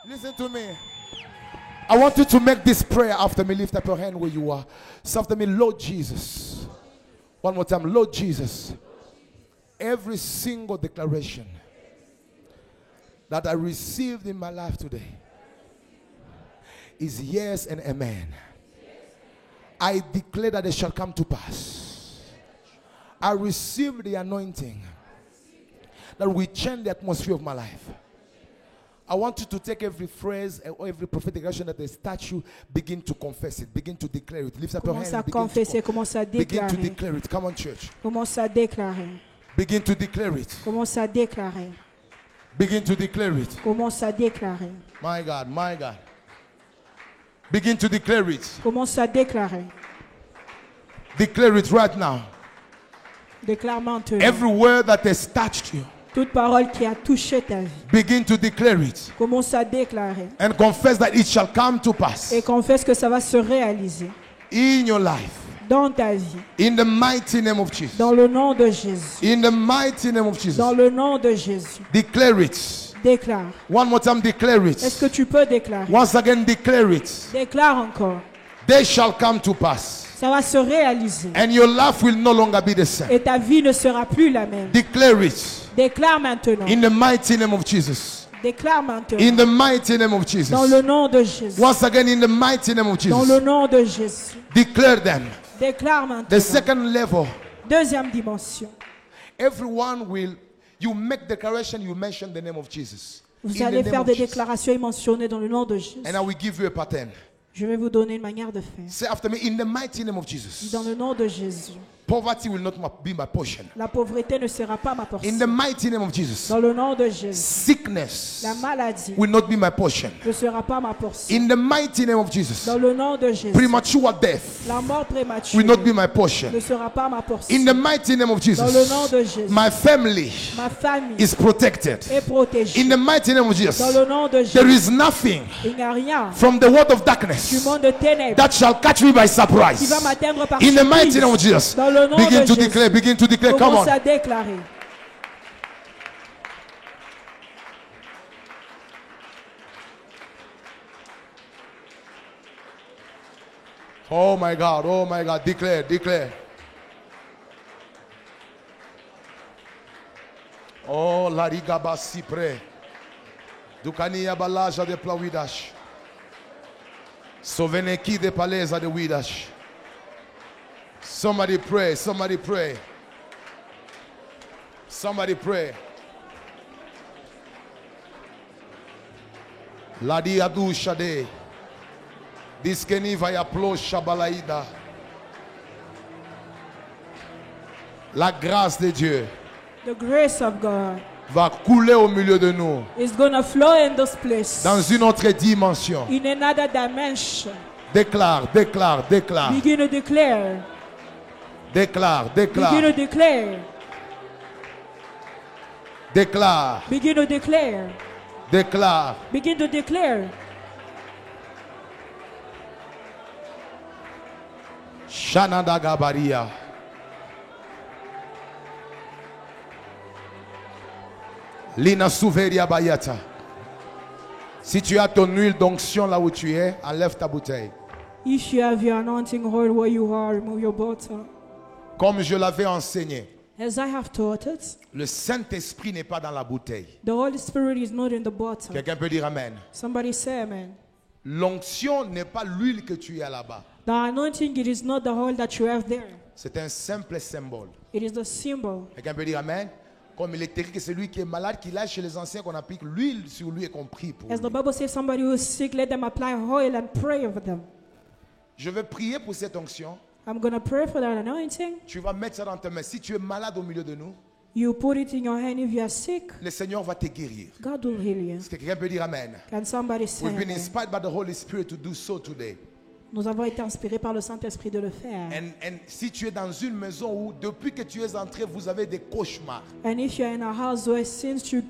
Listen to me. I want you to make this prayer after me. Lift up your hand where you are. Say after me, Lord Jesus. One more time, Lord Jesus. Every single declaration that I received in my life today is yes and amen. I declare that it shall come to pass. I receive the anointing that will change the atmosphere of my life. I want you to take every phrase or every prophetic declaration that has touched you, begin to confess it, begin to declare it. Lift up your hand and begin to declare it. Come on, church. Commence à déclarer. Begin to declare it. Commence à déclarer. Begin to declare it. Commence à déclarer. My God, my God. Begin to declare it. Commence à déclarer. Declare it right now. Déclare maintenant. Every word that has touched you, toute parole qui a touché ta vie. Begin to declare it. Commence à déclarer. And confess that it shall come to pass. Et confesse que ça va se réaliser. In your life. Dans ta vie. In the mighty name of Jesus. Dans le nom de Jésus. In the mighty name of Jesus. Dans le nom de Jésus. Declare it. Déclare. One more time, declare it. Est-ce que tu peux déclarer? Once again, declare it. Déclare encore. They shall come to pass. Ça va se réaliser. And your life will no longer be the same. Et ta vie ne sera plus la même. Declare it. Déclare maintenant. In the mighty name of Jesus. Déclare maintenant. In the mighty name of Jesus. Dans le nom de Jésus. Once again, in the mighty name of Jesus. Dans le nom de Jésus. Declare them. Déclare maintenant. The second level. Deuxième dimension. Everyone will, you make declaration, you mention the name of Jesus. Vous allez faire des déclarations et mentionner dans le nom de Jésus. And I will give you a pattern. Je vais vous donner une manière de faire. Say after me, in the mighty name of Jesus. Dans le nom de Jésus. Poverty will not be my portion. La pauvreté ne sera pas ma portion. In the mighty name of Jesus. Dans le nom de Jésus. Sickness la maladie will not be my portion. Ne sera pas ma portion. In the mighty name of Jesus. Dans le nom de Jésus. Premature death la mort prématurée will not be my portion. Ne sera pas ma portion. In the mighty name of Jesus. Dans le nom de Jésus. My family ma famille is protected. Est protégée. In the mighty name of Jesus. Dans le nom de Jésus. There is nothing Il n'y a rien from the world of darkness du monde de ténèbres that shall catch me by surprise. Qui va m'atteindre par in the mighty name of Jesus. Dans le nom begin de to Jésus. declare, begin to declare. Come on. À déclarer. Oh my God, declare, declare. Oh, la rigaba sipre. Dukania balaja de plawidash. Soveneki de paleza de widash. Somebody pray, somebody pray. Somebody pray. Ladi adu shade. Diskeni vaya plo shabalaida. La grâce de Dieu. The grace of God va couler au milieu de nous. Is gonna flow in this place. Dans une autre dimension. In another dimension. Déclare, déclare, déclare. Begin to declare. Déclare, déclare. Begin to declare. Déclare. Begin to declare. Déclare. Begin to declare. Shanada Gabaria. Lina Souveria Bayata. Si tu as ton huile d'onction là où tu es, enlève ta bouteille. If you have your anointing oil where you are, remove your bottle. Comme je l'avais enseigné. As I have taught it, le Saint-Esprit n'est pas dans la bouteille. The Holy Spirit is not in the bottle. Quelqu'un peut dire amen. Somebody say amen. L'onction n'est pas l'huile que tu as là-bas. The anointing, it is not the oil that you have there. C'est un simple symbole. It is the symbol. Quelqu'un peut dire amen. Comme il est écrit que celui qui est malade, qu'il aille chez les anciens, qu'on applique l'huile sur lui et qu'on prie pour lui. As the Bible says, somebody who is sick, let them apply oil and pray over them. Je vais prier pour cette onction. I'm going to pray for that anointing. Tu vas mettre ça dans tes mains. Si tu es malade au milieu de nous, you put it in your hand if you are sick. Le Seigneur va te guérir. God will heal you. Est-ce que quelqu'un peut dire amen? Can somebody say We've been amen? inspired by the Holy Spirit to do so today. Nous avons été inspirés par le Saint-Esprit de le faire. And si tu es dans une maison où depuis que tu es entré, vous avez des cauchemars. And if you are in a house where since you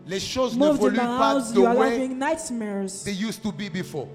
les choses ne moved in évoluent the pas house, the you are way having nightmares. they used to be before.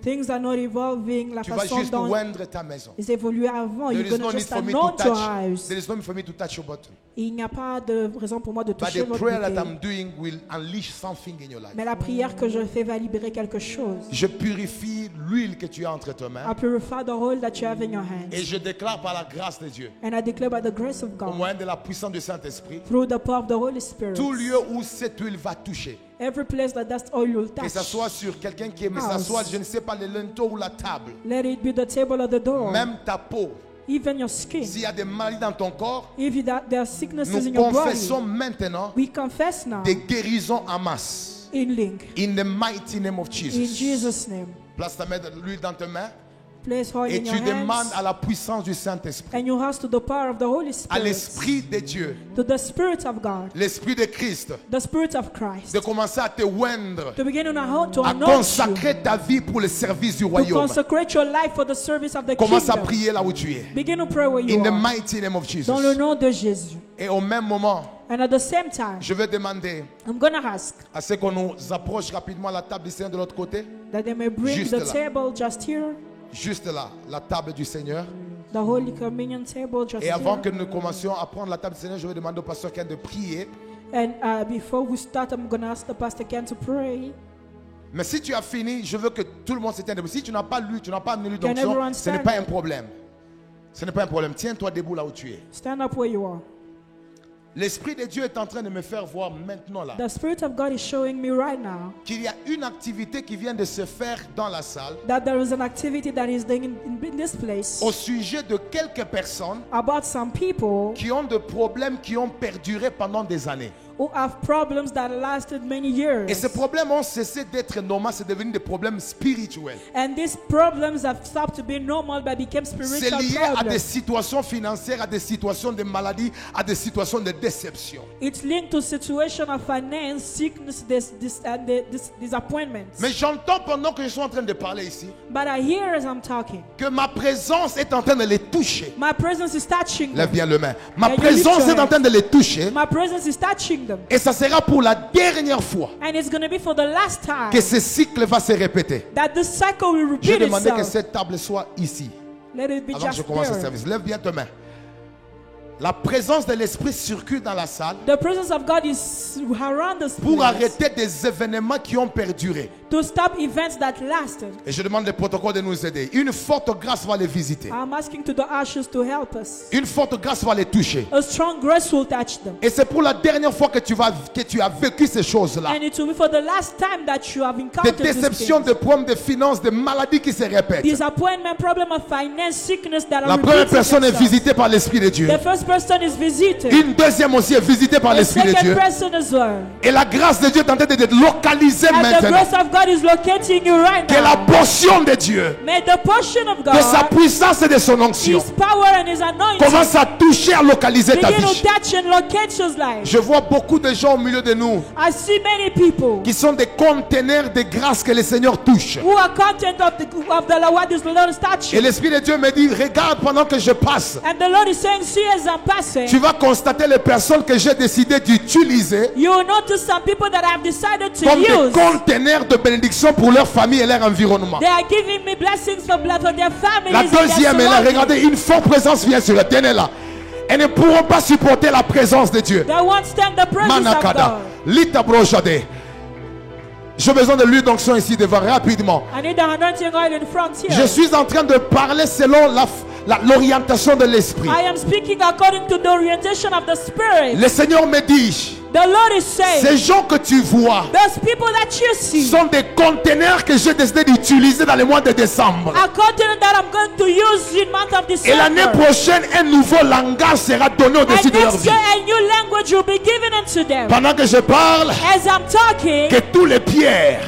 Things are not evolving. La Tu vas façon juste dont oindre ta maison. ils évoluaient avant. There You're is going no to need just for me to anoint your touch. house. There is no need for me to touch your bottom. Il n'y a pas de raison pour moi de But toucher the votre prayer that bouteille. I'm doing will unleash something in your life. Mais la prière que je fais va libérer quelque chose. Je purifie l'huile que tu as entre tes I mains purify the oil that you have in your hands. et je déclare par la grâce de Dieu, And I declare by the grace of au God, moyen de la puissance du Saint-Esprit, through the power of the Holy Spirit, tout lieu où cette huile va toucher, every place that oil will que touch, ce soit sur quelqu'un qui aime s'asseoir, je ne sais pas, le linteau ou la table, let it be the table or the door, même ta peau, even your skin. s'il y a des maladies dans ton corps, If there are sicknesses in nous your confessons body, maintenant we confess now des guérisons en masse. in link. In the mighty name of In Jesus. Jesus' name. Place ta main de l'huile dans tes mains Place oil et in tu your demandes hands. à la puissance du Saint-Esprit, And you ask to the power of the Holy à Spirit, l'Esprit de Dieu, to the Spirit of God, l'Esprit de Christ, the Spirit of Christ, de commencer à te oindre, to begin to à anoint you, consacrer ta vie pour le service du to royaume. consecrate your life for the service of the Commence à kingdom. prier là où tu es. Begin to pray where you In the are. mighty name of Jesus. Dans le nom de Jésus. Et au même moment, And at the same time, je vais demander I'm going to ask à ce qu'on nous approche rapidement à la table du Seigneur de l'autre côté. that they may bring Juste the là. table just here, Juste là, la table du Seigneur. the Holy Communion table just Et avant here. que nous commencions à prendre la table du Seigneur, je vais demander au pasteur Ken de prier. And before we start, I'm going to ask the Pastor Ken to pray. Mais si tu as fini, je veux que tout le monde se tienne debout. Si tu n'as pas lu, tu n'as pas amené lu Can d'onction, everyone ce n'est stand? pas un problème. Ce n'est pas un problème. Tiens-toi debout là où tu es. Stand up where you are. L'Esprit de Dieu est en train de me faire voir maintenant là The Spirit of God is showing me right now qu'il y a une activité qui vient de se faire dans la salle that there is an activity that is done in this place au sujet de quelques personnes about some people qui ont des problèmes qui ont perduré pendant des années. who have problems that lasted many years. Et ces problèmes ont cessé d'être normaux, c'est devenu des problèmes spirituels. And these problems have stopped to be normal but became C'est spiritual lié à des problems. situations financières, à des situations de maladie, à des situations de déception. It's linked to situation of finance, sickness, disappointments. Mais j'entends pendant que je suis en train de parler ici But I hear as I'm talking, que ma présence est en train de les toucher. my presence is touching Lève them. bien le main. Ma Can you présence lift your est en train de les toucher. My presence is touching them. Et ça sera pour la dernière fois And it's going to be for the last time que ce cycle va se répéter. that this cycle will Je repeat demandais que itself. cette table soit ici Let it be avant que je just commence le there. service. Lève bien ta main. La présence de l'Esprit circule dans la salle The presence of God is around us pour arrêter des événements qui ont perduré. to stop events that lasted. Et je demande le protocole de nous aider. Une forte grâce va les visiter. I'm asking to the ushers to help us. Une forte grâce va les toucher. A strong grace will touch them. Et c'est pour la dernière fois que tu as vécu ces choses-là. And it will be for the last time that you have Des encountered these déceptions, things. des problèmes de finances, des maladies qui se répètent. Disappointment, problem of finance, sickness that are La première repeating personne est themselves. visitée par l'Esprit de Dieu. The first person is visited. Une deuxième aussi est visitée par The l'Esprit de second Dieu. person as well. Et la grâce de Dieu est en train de te localiser And the maintenant. grace of God is locating you right Que la now. portion de Dieu, May the portion of de sa God, puissance et de son onction, His power and His anointing commence à toucher, à localiser ta begin to vie. touch and locate your life. Je vois beaucoup de gens au milieu de nous I see many people qui sont des conteneurs de grâce que le Seigneur touche. who are content of the what is the Lord is Et touching. l'Esprit de Dieu me dit, regarde pendant que je passe. And the Lord is saying, see as I'm passing, Tu vas constater les personnes que j'ai décidé d'utiliser you will notice some people that I've decided to comme des use. conteneurs de bénédiction pour leur famille et leur environnement. They are giving me blessings for their families. La and their deuxième est là, surroundings. regardez, une forte présence vient sur eux. Tenez-la. Elles ne pourront pas supporter la présence de Dieu. They won't stand the presence of Manakada, God. Lita Brojade. J'ai besoin de l'huile d'onction ici devant, rapidement. I need the anointing oil in front here. Je suis en train de parler selon l'orientation de l'esprit. I am speaking according to the orientation of the Spirit. Le Seigneur me dit, The Lord is saying, ces gens que tu vois those people that you see sont des conteneurs que j'ai décidé d'utiliser dans le mois de décembre. are content that I'm going to use in month of Et l'année December. prochaine, un nouveau langage sera donné au-dessus And de leur next vie. year, a new language will be given unto them. Pendant que je parle, As I'm talking, que tous les pierres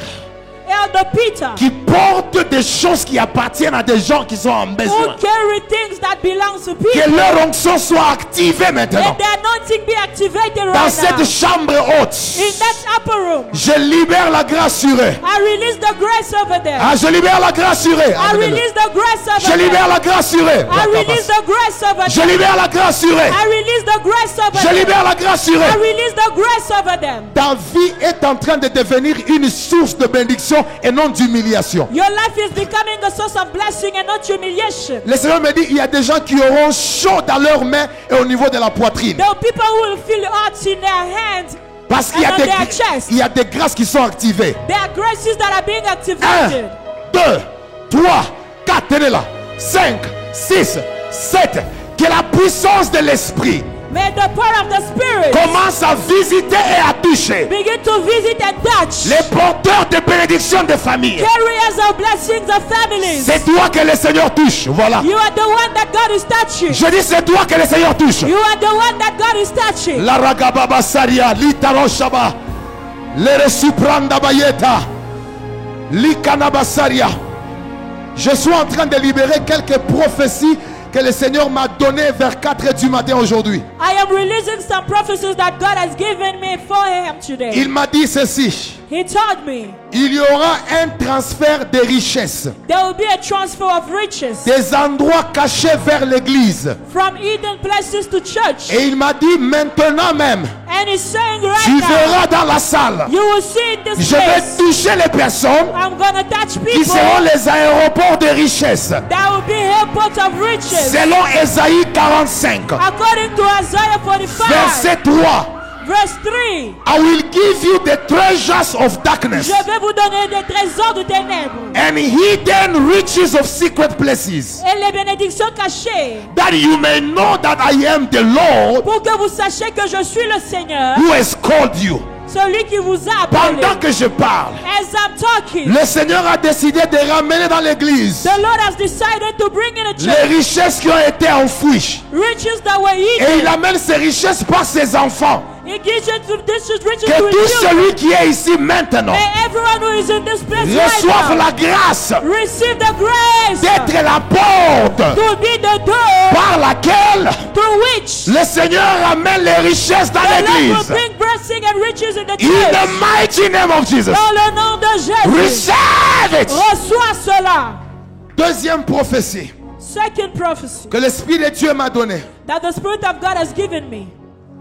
Elder Peter, qui portent des choses qui appartiennent à des gens qui sont en who besoin, carry things that belong to que people, leur onction soit activée maintenant. let the anointing be activated Dans right cette now. chambre haute, In that upper room, je libère la grâce sur eux. I release the grace over there. Ah, je libère la grâce sur eux. I release the grace Je over libère there. la grâce sur eux. I release the grace over Je them. libère la grâce sur eux. I release the grace over Je them. libère la grâce sur I eux. release the grace over them. Ta vie est en train de devenir une source de bénédiction et non d'humiliation. l'humiliation. Your life is becoming a source of blessing and not humiliation. Le Seigneur me dit, il y a des gens qui auront chaud dans leurs mains et au niveau de la poitrine. There are people who will feel hot in their hands. Parce qu'il y a and on their chest. il y a des grâces qui sont activées. There are graces that are being 1, activated. 2, 3, 4, tenez là. 5, 6, 7. Que la puissance de l'esprit May the power of the Spirit commence à visiter et à toucher begin to visit and touch les porteurs de bénédictions de famille. carriers of blessings of families. C'est toi que le Seigneur touche. Voilà. You are the one that God is touching. Je dis c'est toi que le Seigneur touche. You are the one that God is touching. La ragababa saria, litaroshaba, le supranda bayeta, likanabasaria. Je suis en train de libérer quelques prophéties que le Seigneur m'a données vers 4 heures du matin aujourd'hui. I am releasing some prophecies that God has given me for him today. Il m'a dit ceci. He told me Il y aura un transfert de richesses, there will be a transfer of riches des endroits cachés vers l'église. from hidden places to church. Et il m'a dit maintenant même, And he's saying tu right now, verras dans la salle. you will see in this Je vais place. toucher les personnes I'm gonna touch qui people seront les aéroports de richesse. that will be airports of riches. Selon Ésaïe 45, According to Isaiah 45, verset 3. verse 3, I will give you the treasures of darkness je vais vous donner des trésors de ténèbres and hidden riches of secret places, et les bénédictions cachées, that you may know that I am the Lord pour que vous sachiez que je suis le Seigneur, who has called you. celui qui vous a appelé. Pendant que je parle, As I'm talking, le Seigneur a décidé de ramener dans l'église the Lord has decided to bring in a les church richesses qui ont été enfouies. riches that were Et hidden. il amène ces richesses par ses enfants. He gives it to this is riches Que to his tout children. celui qui est ici maintenant May everyone who is in this place reçoive right now la grâce receive the grace d'être la porte to be the door par laquelle through which le Seigneur amène les richesses dans the Lord will l'église. bring blessing and riches in the In the church. mighty name of Jesus. Dans le nom de Jésus, Receive it. reçois cela. Deuxième prophétie Second prophecy que l'Esprit de Dieu m'a donnée. that the Spirit of God has given me.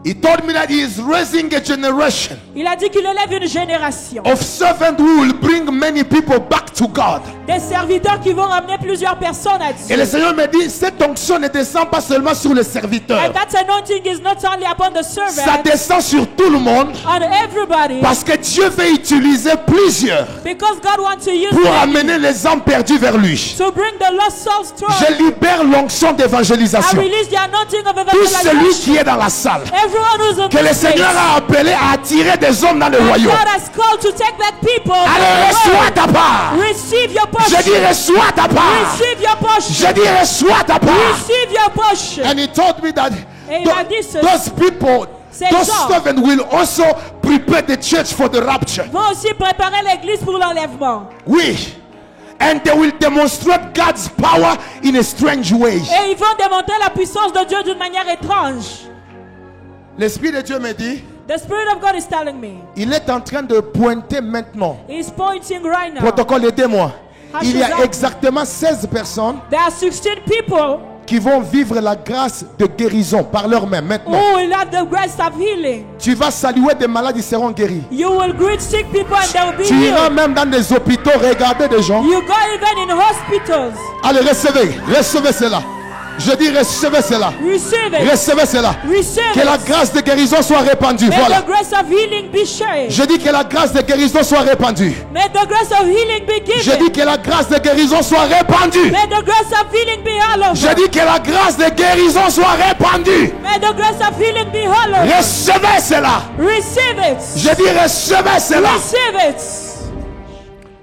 He told me that he is raising a generation Il a dit qu'il élève une génération of servants who will bring many people back to God. des serviteurs qui vont ramener plusieurs personnes à Et le Dieu. Seigneur me dit, cette onction ne descend pas seulement sur les serviteurs. And that anointing is not only upon the Ça servant, descend sur tout le monde on everybody, parce que Dieu veut utiliser plusieurs because God wants to use pour them amener les âmes perdues vers lui. to bring the lost souls through. Je libère l'onction I d'évangélisation. release the anointing of Tout celui evangelization. qui est dans la salle, Everyone who's in que le this Seigneur place, a appelé à attirer des hommes dans le that royaume. God has called to take back people. Allez, reçois ta part. Receive your Je dis, portion. reçois ta part. Receive your portion. Je dis, reçois ta part. Receive your portion. And he told me that Et il a dit ceci. those people, Ces those gens servants will also prepare the church for the rapture. vont aussi préparer l'église pour l'enlèvement. Oui. And they will demonstrate God's power in a strange way. Et ils vont démontrer la puissance de Dieu d'une manière étrange. L'Esprit de Dieu me dit, The Spirit of God is telling me. il est en train de pointer maintenant. He's pointing right now. Protocole, aidez-moi. Il y a Hashizaki. exactement 16 personnes There are 16 people qui vont vivre la grâce de guérison par leur main maintenant. who will have the grace of healing. Tu vas saluer des malades, ils seront guéris. You will greet sick people and they will be Tu iras healed. même dans des hôpitaux regarder des gens. You go even in hospitals. Allez, recevez cela. Je dis recevez cela. Receive it. Recevez cela. Receive Que la it. grâce de guérison soit répandue. May Voilà. the grace of healing be shared. Je dis que la grâce de guérison soit répandue. May the grace of healing be Je given. dis que la grâce de guérison soit répandue. May the grace of healing be all over. Je dis que la grâce de guérison soit répandue. May the grace of healing be all over. Recevez cela. Receive it. Je dis recevez cela. Receive it.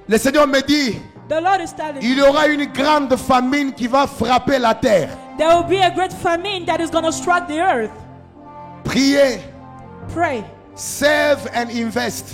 Le Seigneur me dit, The Lord is telling you. il y aura une grande famine qui va frapper la terre. There will be a great famine that is going to strike the earth. Priez, Pray. save and invest.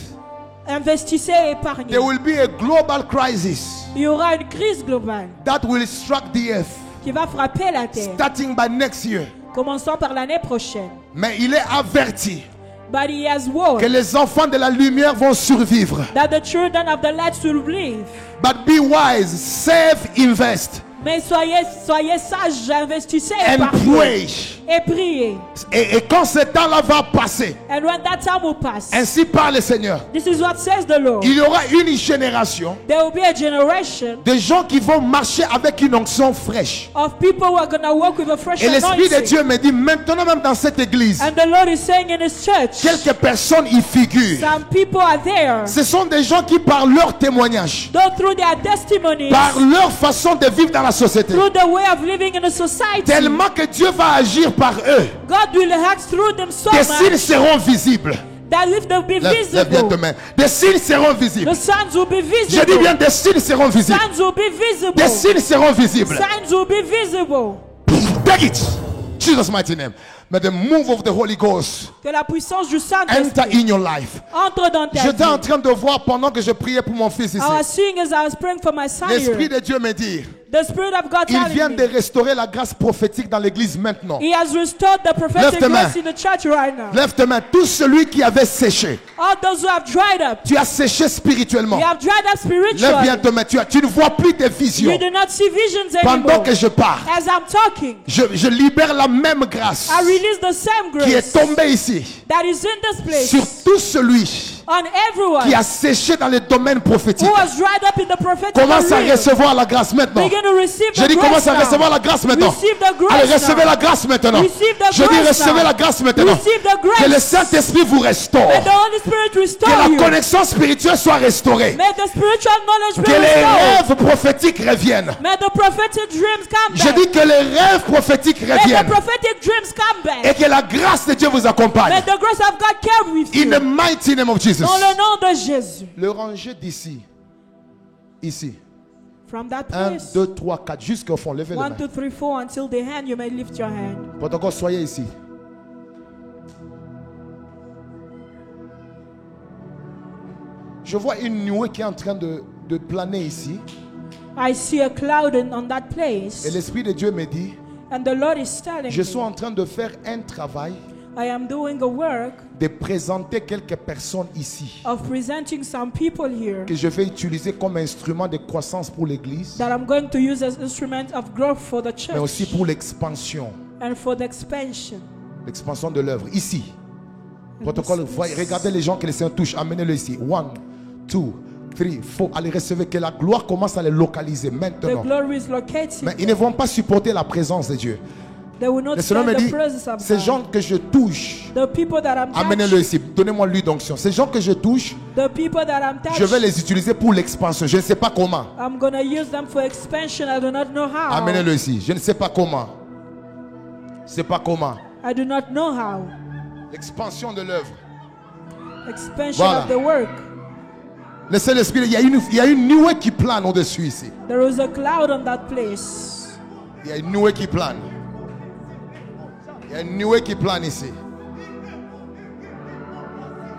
Investissez et épargnez. There will be a global crisis Il y aura une crise globale that will strike the earth qui va frapper la terre. starting by next year. Commençons par l'année prochaine. Mais il est averti But he has warned que les enfants de la lumière vont survivre. that the children of the light will live. But be wise, save, invest. Mais soyez sages, investissez et and parlez. pray. Et priez. Et quand ce temps-là va passer, And when that time will pass, ainsi parle le Seigneur, this is what says the Lord. il y aura une génération There will be a generation de gens qui vont marcher avec une onction fraîche. of people who are going to walk with a fresh Et l'Esprit de anointing. Dieu me dit, maintenant même dans cette église, And the Lord is saying in His church, quelques personnes y figurent. some people are there. Ce sont des gens qui, par leur témoignage, Though through their testimonies, par leur façon de vivre dans la société, through the way of living in a society, tellement que Dieu va agir par eux, God will act through them so des signes much seront visibles. that if they be Lève bien visible, tes mains. Des signes seront visibles. the signs will be Je dis visible. bien, des signes seront visibles. Signs will be visible. Des signes seront visibles. Signs will be visible. Take it. Jesus' mighty name. May the move of the Holy Ghost Que la puissance du enter Saint-Esprit in your life. entre dans ta J'étais en vie. train de voir pendant que je priais pour mon fils I was ici. seeing as I was praying for my son L'Esprit here. de Dieu me dit, The Spirit of God il vient telling de me restaurer la grâce prophétique dans l'église maintenant. He has restored the Lève prophetic tes mains. grace in the church right now. Lève tes mains. Tout celui qui avait séché, All those who have dried up, tu as séché spirituellement. you have dried up Lève bien spiritually. tes mains. Tu ne vois plus tes visions. You do not see visions Pendant anymore. que je parle, As I'm talking, je libère la même grâce I release the same qui est grace tombée ici that is in this place sur tout celui on everyone qui a séché dans les domaines prophétiques. who was dried up in the prophetic Commence à arena. recevoir la grâce maintenant. Begin to receive Je the dis commence grace à recevoir now. la grâce maintenant. Receive the grace Allez, recevez now. la grâce maintenant. Receive the Je dis grace recevez now. la grâce maintenant. Receive the grace. Que le Saint-Esprit vous restaure. May the Holy Spirit Que restore la you. connexion spirituelle soit restaurée. May the spiritual knowledge be Que les restored. rêves prophétiques reviennent. May the prophetic dreams come Je back. dis que les rêves prophétiques May the reviennent. prophetic dreams come Et back. que la grâce de Dieu vous accompagne. May the grace of God carry with In you. the mighty name of Jesus. Dans le nom de Jésus. Le ranger d'ici. Ici. From that 1, place, 2, 3, 4. Jusqu'au fond. Levez les 1, mains. 2, 3, 4, until the hand, you may lift your hand. Pour encore soyez ici. Je vois une nuée qui est en train de planer ici. I see a cloud on that Et place. l'Esprit de Dieu me dit, And the Lord is telling je suis me, en train de faire un travail I am doing a work de présenter quelques personnes ici of presenting some people here que je vais utiliser comme instrument de croissance pour l'Église, that I'm going to use as instrument of growth for the mais aussi church pour l'expansion and for the expansion. de l'œuvre. Ici. Protocole, regardez les gens que le Seigneur touche. Amenez-le ici. 1, 2, 3, 4. Allez recevoir que la gloire commence à les localiser The maintenant. glory is located. Mais ils ne vont pas supporter la présence de Dieu. They will not Le Seigneur stand me the dit, presence of ces God. gens que je touche, The people that I'm amenez-le touching, ici. Donnez-moi l'huile d'onction. Ces gens que je touche, the people that I'm je vais touching, les utiliser pour l'expansion. Je ne sais pas comment. I'm going to use them for expansion. I do not know how. Amenez-le ici. Je ne sais pas comment. Je ne sais pas comment. I do not know how. L'expansion de l'œuvre. Expansion Voilà. of the work. Laissez l'esprit. Il y a une nuée qui plane au-dessus ici. There is a cloud on that place. Il y a une nuée qui plane. Il y a une nuée qui plane ici.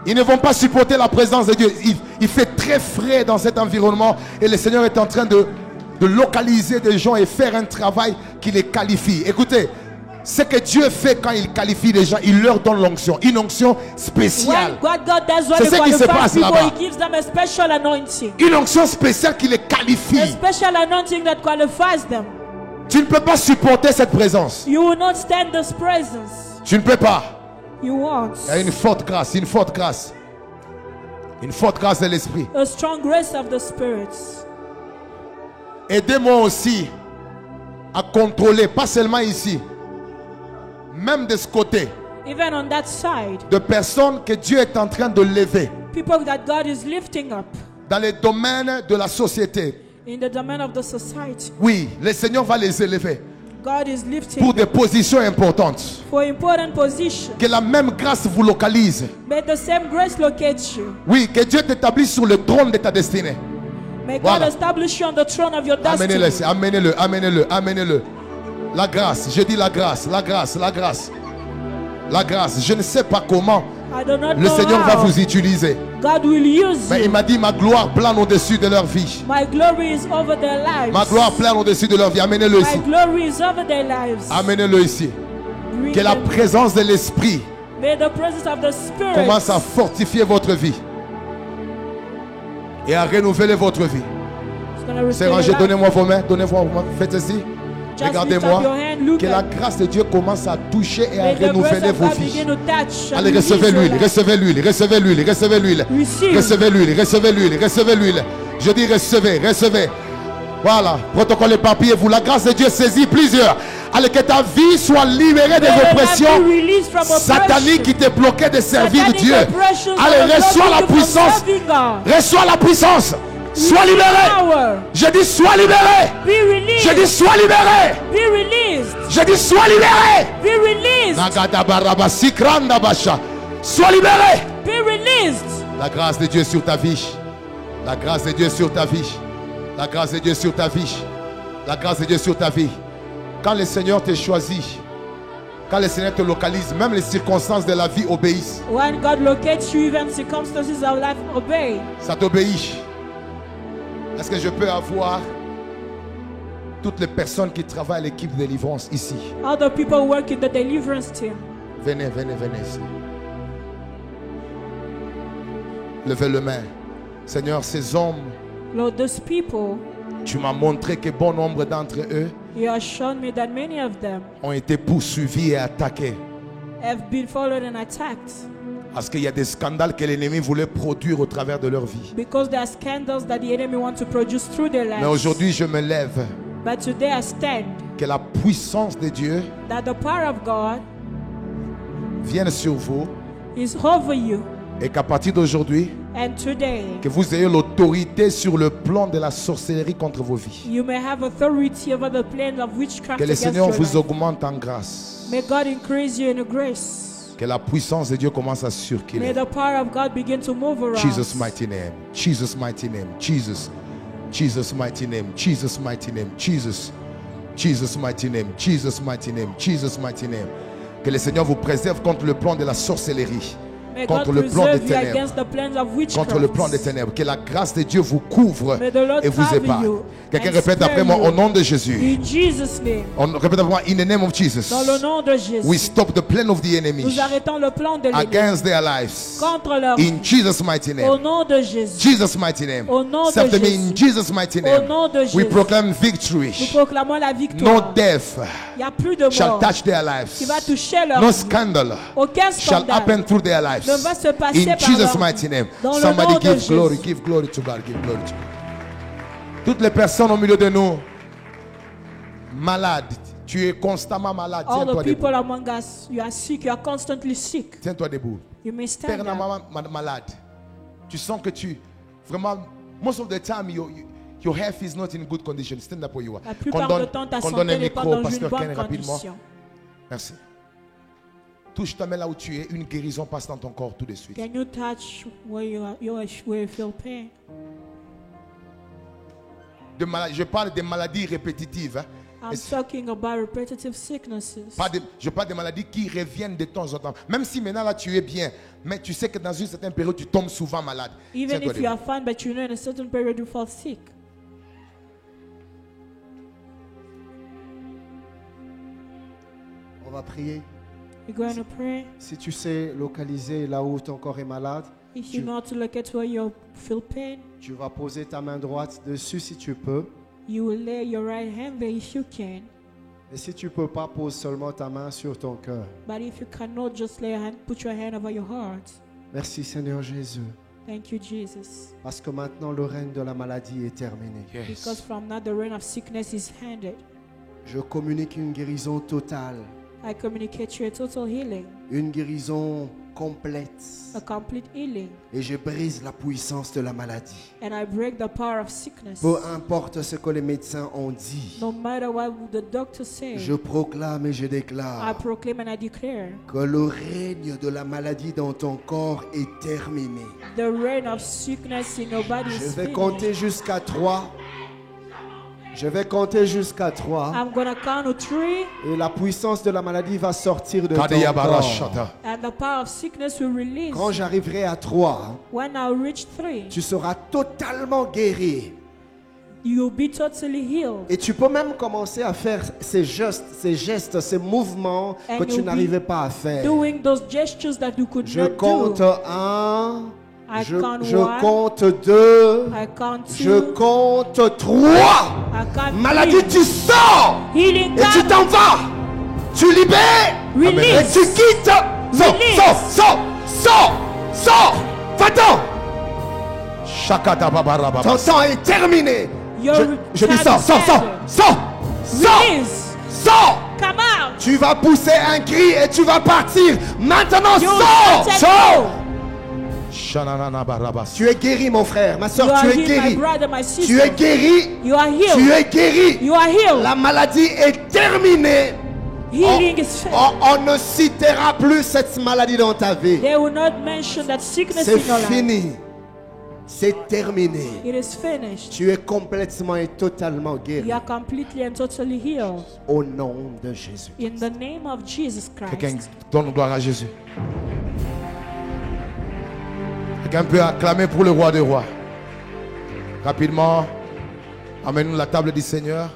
Ils ne vont pas supporter la présence de Dieu. Il fait très frais dans cet environnement. Et le Seigneur est en train de localiser des gens et faire un travail qui les qualifie. Écoutez, ce que Dieu fait quand il qualifie les gens, il leur donne l'onction. Une onction spéciale. When God does what C'est He ce qui se qualifies passe people, là-bas. He gives them a special anointing. Une onction spéciale qui les qualifie. A special anointing that qualifies them. Tu ne peux pas supporter cette présence. You will not stand this presence. Tu ne peux pas. You won't. Il y a une forte grâce, une forte grâce. Une forte grâce de l'Esprit. A strong grace of the spirits. Aidez-moi aussi à contrôler, pas seulement ici, même de ce côté, Even on that side, de personnes que Dieu est en train de lever people that God is lifting up dans les domaines de la société. in the domain of the society. Oui, le Seigneur va les élever God is lifting pour des positions importantes. for important position. Que la même grâce vous localise. May the same grace locate you. Oui, que Dieu t'établisse sur le trône de ta destinée. May God Voilà. establish you on the throne of your Amenez-le, destiny. amenez-le, amenez-le, amenez-le. La grâce, je dis la grâce, la grâce, la grâce. La grâce, je ne sais pas comment I do not le know Seigneur va how vous utiliser. God will use Mais il you. m'a dit, ma gloire plane au-dessus de leur vie. My glory is over their lives. Ma gloire plane au-dessus de leur vie. Amenez-le My ici. glory is over their lives. Amenez-le ici. Bring Que la them. présence de l'Esprit May the presence of the Spirit commence à fortifier votre vie et à renouveler votre vie. gonna C'est restore your rangé, life. donnez-moi vos mains, donnez-moi vos mains. Faites ceci. Just Regardez-moi. lift up your hand, look Que la at- grâce de Dieu commence à toucher et à May the grace renouveler of vos God begin vies. to touch and Allez, release recevez your l'huile, life. recevez l'huile, recevez l'huile, recevez l'huile. Receive. Recevez l'huile, recevez l'huile, recevez l'huile. Je dis recevez, recevez. Voilà, protocole et papier, vous. La grâce de Dieu saisit plusieurs. Allez, que ta vie soit libérée des May your life oppressions be released from sataniques qui te bloquaient de servir Satanic Dieu. oppressions that Allez, are reçois blocking la you from puissance. serving God. Reçois la puissance. Sois Receive libéré. power. Je dis sois libéré. Be released. Je dis sois libéré. Be released. Je dis sois libéré. Be released. Nagadabarabasikrandabasha. Sois libéré. Be released. La grâce de Dieu sur ta vie. La grâce de Dieu sur ta vie. La grâce de Dieu sur ta vie. La grâce de Dieu sur ta vie. Quand le Seigneur te choisit, quand le Seigneur te localise, même les circonstances de la vie obéissent. When God locates you, even circumstances of life obey. Ça t'obéit. Est-ce que je peux avoir toutes les personnes qui travaillent à l'équipe de délivrance ici? All the people who work in the deliverance team. Venez, venez, venez ici. Levez le main. Seigneur, ces hommes, Lord, those people, tu m'as montré que bon nombre d'entre eux you have shown me that many of them ont été poursuivis et attaqués. have been followed and attacked Parce qu'il y a des scandales que l'ennemi voulait produire au travers de leur vie. because there are scandals that the enemy wants to produce through their Mais lives. aujourd'hui, je me lève. But today I stand Que la puissance de Dieu that the power of God vienne sur vous. is over you. Et qu'à partir d'aujourd'hui, And today que vous ayez l'autorité sur le plan de la sorcellerie contre vos vies. you may have authority over the plans of witchcraft Que le against Seigneur your vous life. augmente en grâce. May God increase you in grace. Que la puissance de Dieu commence à May circuler. the power of God begin to move around. Jesus mighty name. Jesus mighty name. Jesus. Jesus mighty name. Jesus mighty name. Jesus. Jesus mighty name. Jesus mighty name. Jesus mighty name. Que le Seigneur vous préserve contre le plan de la sorcellerie. May God Contre le plan des preserve you ténèbres. against the plans of witchcraft. Contre le plan des ténèbres. Que la grâce de Dieu vous couvre May the Lord et vous cover épargne. you Quelqu'un and répète après spare moi you. au nom de Jésus. In Jesus' name. On répète après moi, in the name of Jesus. Dans le nom de Jésus. We stop the plan of the enemy Nous arrêtons le plan de l'ennemi against their lives. contre leur In Jesus' mighty au name. nom de Jésus. Jesus' mighty name. Au nom de Say after me, Jésus. in Jesus' mighty Au name. nom de We Jésus. proclaim Nous victory. proclamons la No victoire. death Il n'y a plus de shall mort touch their qui va lives. toucher leur No vie. scandal Aucun shall happen scandale through their lives. ne va se passer In par Jesus' leur mighty vie. name. Dans le Somebody nom de give glory. Jésus. Give glory to God. Give glory to God. Toutes les personnes au milieu de nous, malades. Tu es constamment malade. All Tiens-toi the people debout. among us, you are sick, you are constantly sick. Tiens-toi debout. You may stand Père, up. maman malade. Tu sens que tu vraiment most of the time your health is not in good condition. Stand up where you are. La plupart du temps, ta Qu'on santé donne un n'est pas micro au dans une pasteur Ken bonne rapidement. condition. Merci. Touche ta main là où tu es. Une guérison passe dans ton corps tout de suite. Can you touch where where you feel pain? Je parle des maladies répétitives. Hein. I'm talking about repetitive sicknesses. Je parle des maladies qui reviennent de temps en temps. Même si maintenant là tu es bien, mais tu sais que dans une certaine période tu tombes souvent malade. Even Tiens-toi if you debout. are fine, but you know in a certain period you fall sick. On va prier. You're going to pray. Si tu sais localiser là où ton corps est malade, If you know how to locate where you feel pain, tu vas poser ta main droite dessus si tu peux. you will lay your right hand there if you can. Et si tu peux pas, pose seulement ta main sur ton cœur. But if you cannot, just lay a hand, put your hand over your heart. Merci Seigneur Jésus. Thank you, Jesus. Parce que maintenant le règne de la maladie est terminé. Because from now the reign of sickness is ended. Je communique une guérison totale, I communicate you a total healing, une guérison complète. a complete healing, Et je brise la puissance de la maladie. and I break the power of sickness. Peu importe ce que les médecins ont dit, No matter what the doctor says, je proclame et je I déclare proclaim and I declare que le règne de la maladie dans ton corps est terminé. the reign of sickness in your body Je is vais finished. compter jusqu'à 3. Je vais compter jusqu'à 3. I'm gonna count to 3, Et la puissance de la maladie va sortir de ton Kadeya corps. barashata. and the power of sickness will release. Quand j'arriverai à 3, When I reach 3, tu seras totalement guéri. you'll be totally healed. Et tu peux même commencer à faire ces gestes, ces mouvements And que tu you'll be n'arrivais pas à faire. Doing those gestures that you could Je not compte do. 1, I Je count 1. compte 2. I count 2. Je compte 3. I count Maladie, 3. tu sors. Healing Et tu come. t'en vas. Tu libères. Release. Et tu quittes. Sors, Release. sors. Va-t'en. Shakata babaraba. Ton temps est terminé. Your Je dis time sors. is Release. Sors. Come out. Tu vas pousser un cri et tu vas partir. Maintenant, You sors. let Sors. go. Shananana barabas. Tu es guéri, mon frère. Ma You soeur, are tu es healed, my guéri. brother, my Tu es sister. guéri. You are Tu healed. es guéri. You are healed. La maladie est terminée. Healing is finished. On ne citera plus cette maladie dans ta vie. They will not mention that sickness C'est in your life. fini. C'est terminé. It is finished. Tu es complètement et totalement guéri. You are completely and totally healed. Au nom de Jésus. In the name of Jesus Quelqu'un Christ. donne gloire à Jésus. Quelqu'un peut acclamer pour le roi des rois. Rapidement, amène-nous la table du Seigneur.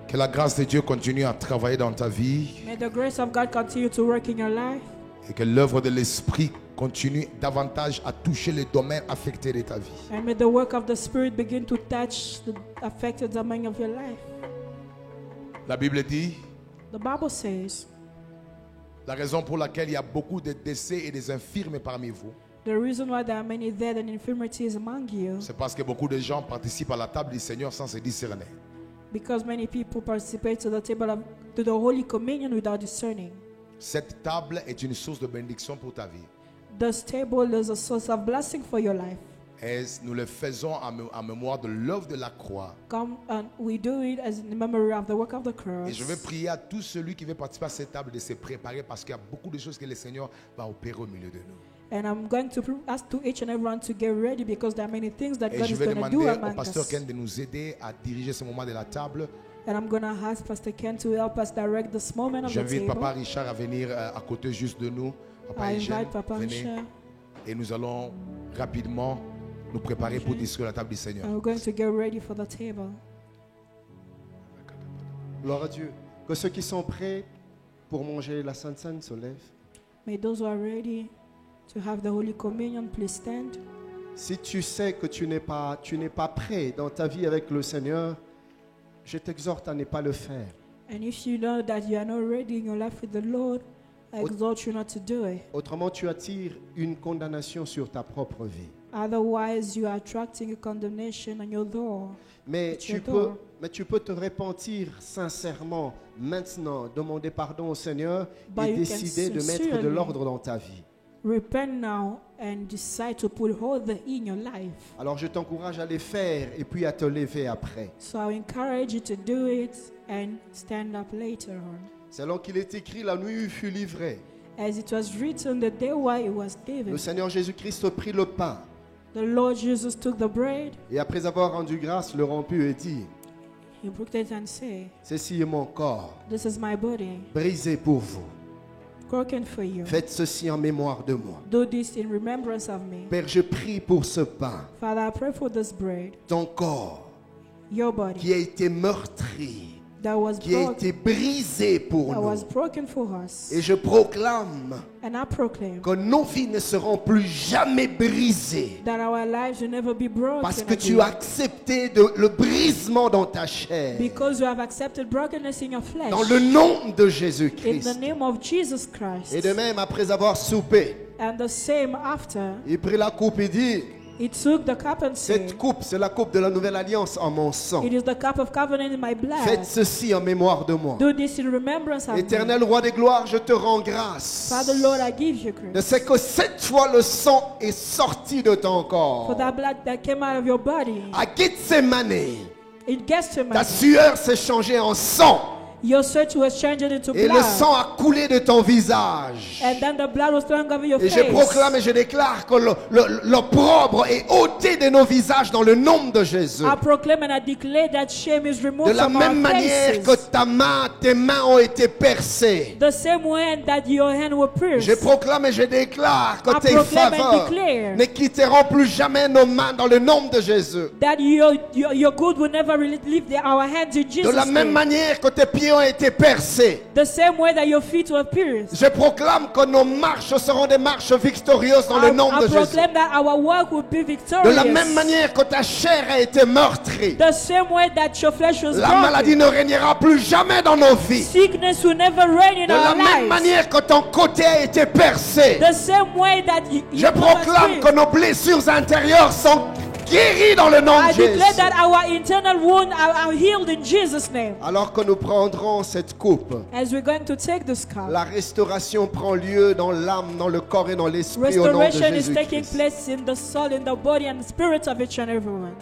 Que la grâce de Dieu continue à travailler dans ta vie May the grace of God continue to work in your life. et que l'œuvre de l'Esprit continue davantage à toucher les domaines affectés de ta vie. And may the work of the Spirit begin to touch the affected domain of your life. La Bible dit, The Bible says, la raison pour laquelle il y a beaucoup de décès et des infirmes parmi vous, the reason why there are many dead and infirmities among you, c'est parce que beaucoup de gens participent à la table du Seigneur sans se discerner. because many people participate to the table of to the Holy Communion without discerning. Cette table est une source de bénédiction pour ta vie. This table is a source of blessing for your life. Et nous le faisons en mémoire de l'œuvre de la croix. Come and we do it as in memory of the work of the cross. Et je vais prier à tout celui qui veut participer à cette table de se préparer parce qu'il y a beaucoup de choses que le Seigneur va opérer au milieu de nous. And I'm going to ask to each and everyone to get ready because there are many things that Et God je is vais going to demander do au among pasteur us. Ken de nous aider à diriger ce moment de la table. And I'm going to ask Pastor Ken to help us direct this moment of the J'invite table. Papa Richard à venir à côté juste de nous. Papa I Eugène, invite Papa venez. Richard, Et nous allons rapidement nous préparer pour discuter la table du Seigneur. and we're going to get ready for the table. Gloire à Dieu. Que ceux qui sont prêts pour manger la Sainte Seine se lèvent. May those who are ready to have the Holy Communion please stand. Si tu sais que tu n'es pas prêt dans ta vie avec le Seigneur, je t'exhorte à ne pas le faire. And if you know that you are not ready in your life with the Lord, I exhort you not to do it. Autrement, tu attires une condamnation sur ta propre vie. Otherwise, you are attracting a condemnation on your door. Mais It's tu your peux, door. mais tu peux te repentir sincèrement maintenant, demander pardon au Seigneur But et you can décider de mettre de sincerely l'ordre dans ta vie. Repent now and decide to put order in your life. Alors je t'encourage à les faire et puis à te lever après. So I encourage you to do it and stand up later on. Selon qu'il est écrit, la nuit fut livrée. As it was written the day why it was Le given, Seigneur Jésus-Christ prit le pain the Lord Jesus took the bread, et après avoir rendu grâce, le romput et dit, he broke it and said, ceci est mon corps, this is my body, brisé pour vous. broken for you. Faites ceci en mémoire de moi. Do this in remembrance of me. Père, je prie pour ce pain, Father, I pray for this bread, ton corps your body, qui a été meurtri, that was qui a broken, été brisé pour that was nous. broken for us. Et je proclame And I proclaim que nos vies ne seront plus jamais brisées that our lives will never be broken parce que tu again. as accepté le brisement dans ta chair. Because you have accepted brokenness in your flesh. Dans le nom de In Jésus-Christ. the name of Jesus Christ. Et de même, après avoir soupé, And the same after, il prit la coupe et dit, he took the cup and said, cette coupe, c'est la coupe de la nouvelle alliance en mon sang. it is the cup of covenant in my blood. Faites ceci en mémoire de moi. Do this in remembrance of me. Éternel roi des gloires, je te rends grâce Father, Lord, I give you de grace ce que cette fois le sang est sorti de ton for corps. that blood that came out of your body. À Gethsemane, It gets to ta me. sueur s'est changée en sang Your sweat was changed into et le blood. sang a coulé de ton visage. And then the blood was flowing over your Et je face. proclame et je déclare que l'opprobre est ôté de nos visages dans le nom de Jésus. I proclaim and I declare that shame is De removed la from our même manière que faces. tes mains ont été percées. The same way that your hand were pierced. Je proclame et je déclare que I tes proclaim and faveurs declare ne quitteront plus jamais nos mains dans le nom de Jésus. that your good will never really leave our hands in Jesus' De la même name. manière que tes pieds pieds ont été percés. The same way that your feet were pierced. Je proclame que nos marches seront des marches victorieuses dans le nom I de Jésus. proclaim that our work will be De victorious. la même manière que ta chair a été meurtrie, The same way that your flesh was la broken. maladie ne régnera plus jamais dans nos vies. Sickness will never reign in De la our même lives. manière que ton côté a été percé, The same way that je you proclame que nos blessures intérieures sont guéries dans le nom I de Jésus. declare that our internal wounds are healed in Jesus' name. Alors que nous prendrons cette coupe, As we're going to take this cup, la restauration prend lieu dans l'âme, dans le corps et dans l'esprit au nom de restoration is taking Jésus-Christ. place in the soul, in the body, and the spirit of each and everyone.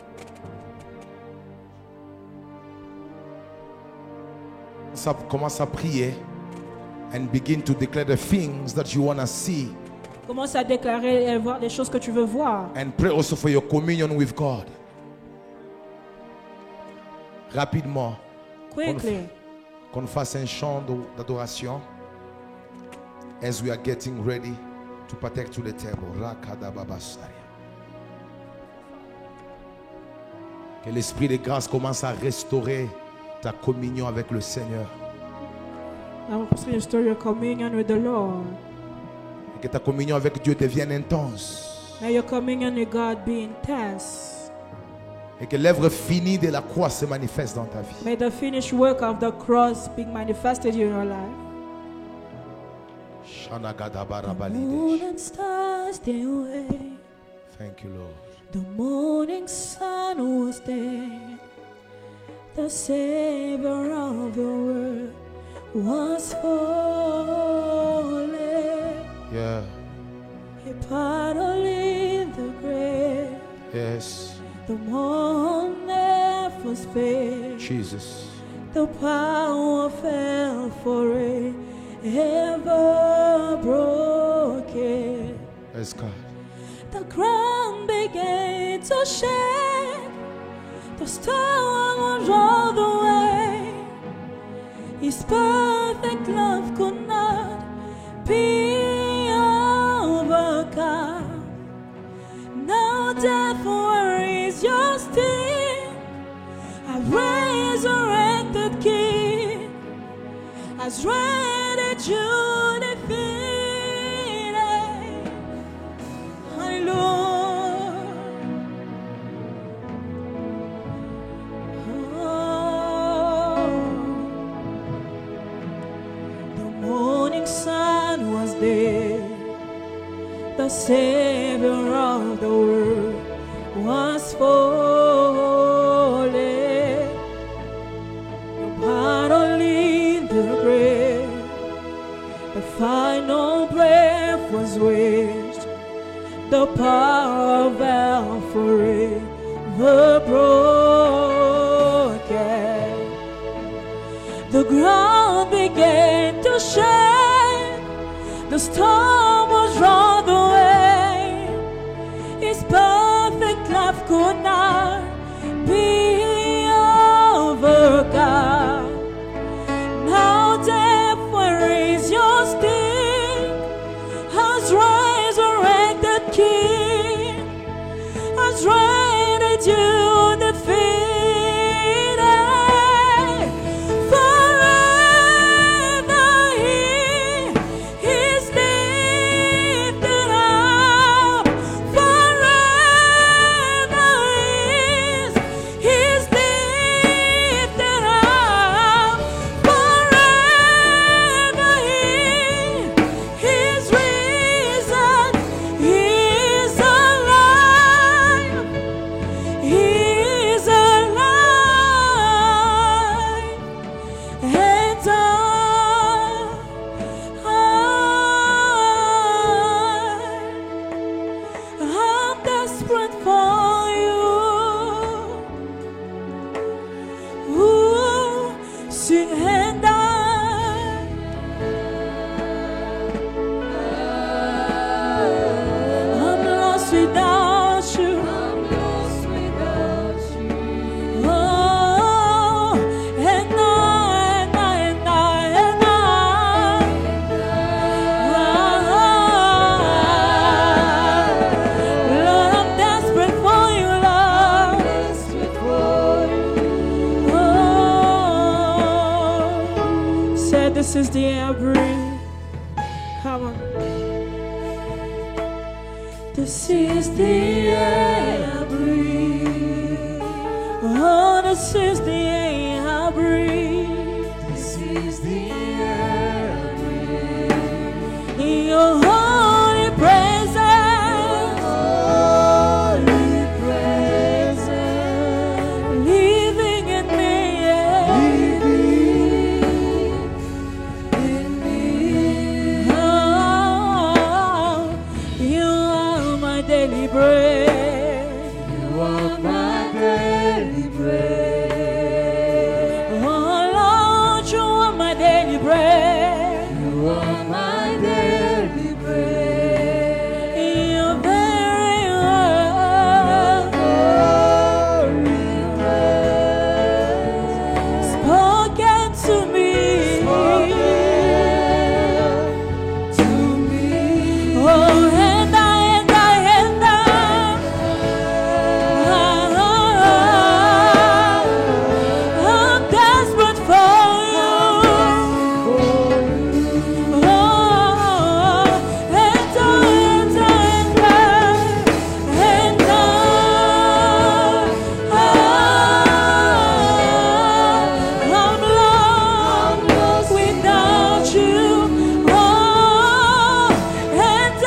Commence à prier and begin to declare the things that you want to see, Commence à déclarer et voir les choses que tu veux voir. and pray also for your communion with God. Rapidement, Quickly. qu'on fasse un chant d'adoration as we are getting ready to partake to the table. Rakadababasaria. Que l'esprit de grâce commence à restaurer ta communion avec le Seigneur. I want to restore your communion with the Lord. Et que ta communion avec Dieu devienne intense. May your communion with God be intense. Et que l'œuvre finie de la croix se manifeste dans ta vie. May the finished work of the cross be manifested in your life. Shanagadabarabalidesh. and stars they away. Thank you, Lord. The morning sun was there. The Savior of the world was falling. Yeah. He battled in the grave. Yes. The morning was fair. Jesus. The power fell forever broken. Yes, God. The ground began to shake. The storm was rolled away. His perfect love could not be overcome. No death worries your sting. A resurrected King has rendered you defeated. Hallelujah. The morning sun was there. The Savior of the world was falling. The battle in the grave, the final breath was waged. The power of hell forever broken. The ground began to shake. The storm was rolled away. His perfect love could not be overcome. Now death, where is your sting? Has resurrected King has rendered you defeated. Forever He is said, this is the air I breathe. Come on. This is the air I breathe. Oh, this is the air I breathe. This is the air I breathe. In your holy presence. Holy presence. Living in me. Living in me. Oh, you are my daily bread. You are my daily bread. Oh Lord, you are my daily bread. You are my daily bread. In your very word, spoken to me. Oh, and I'm desperate for you. Oh, and I'm lost without you. Oh, and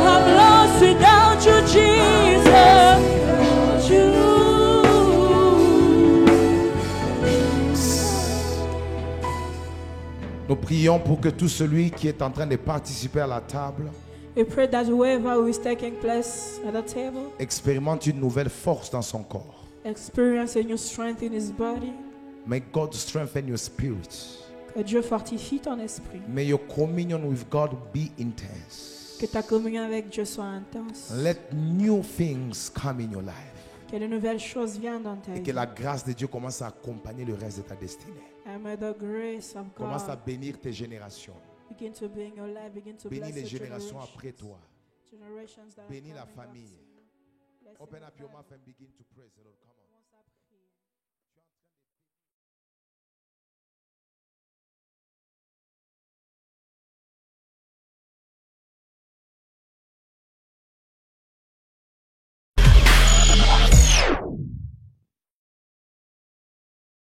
I'm lost without you, Jesus. You. Nous prions pour que tout celui qui est en train de participer à la table We pray that whoever who is taking place at the table expérimente une nouvelle force dans son corps. experience a new strength in his body. May God strengthen your spirit. Que Dieu fortifie ton esprit. May your communion with God be intense. Que ta communion avec Dieu soit intense. Let new things come in your life. Que de nouvelles choses viennent dans ta Et vie. que la grâce de Dieu commence à accompagner le reste de ta destinée. And may the grace of Commence à God bénir tes générations. begin to be in your life, begin to Bénis bless les your générations generations. après toi. Generations that are Bénis la coming famille. after you. Bless Open the up your family. mouth and begin to praise the Lord. Come on.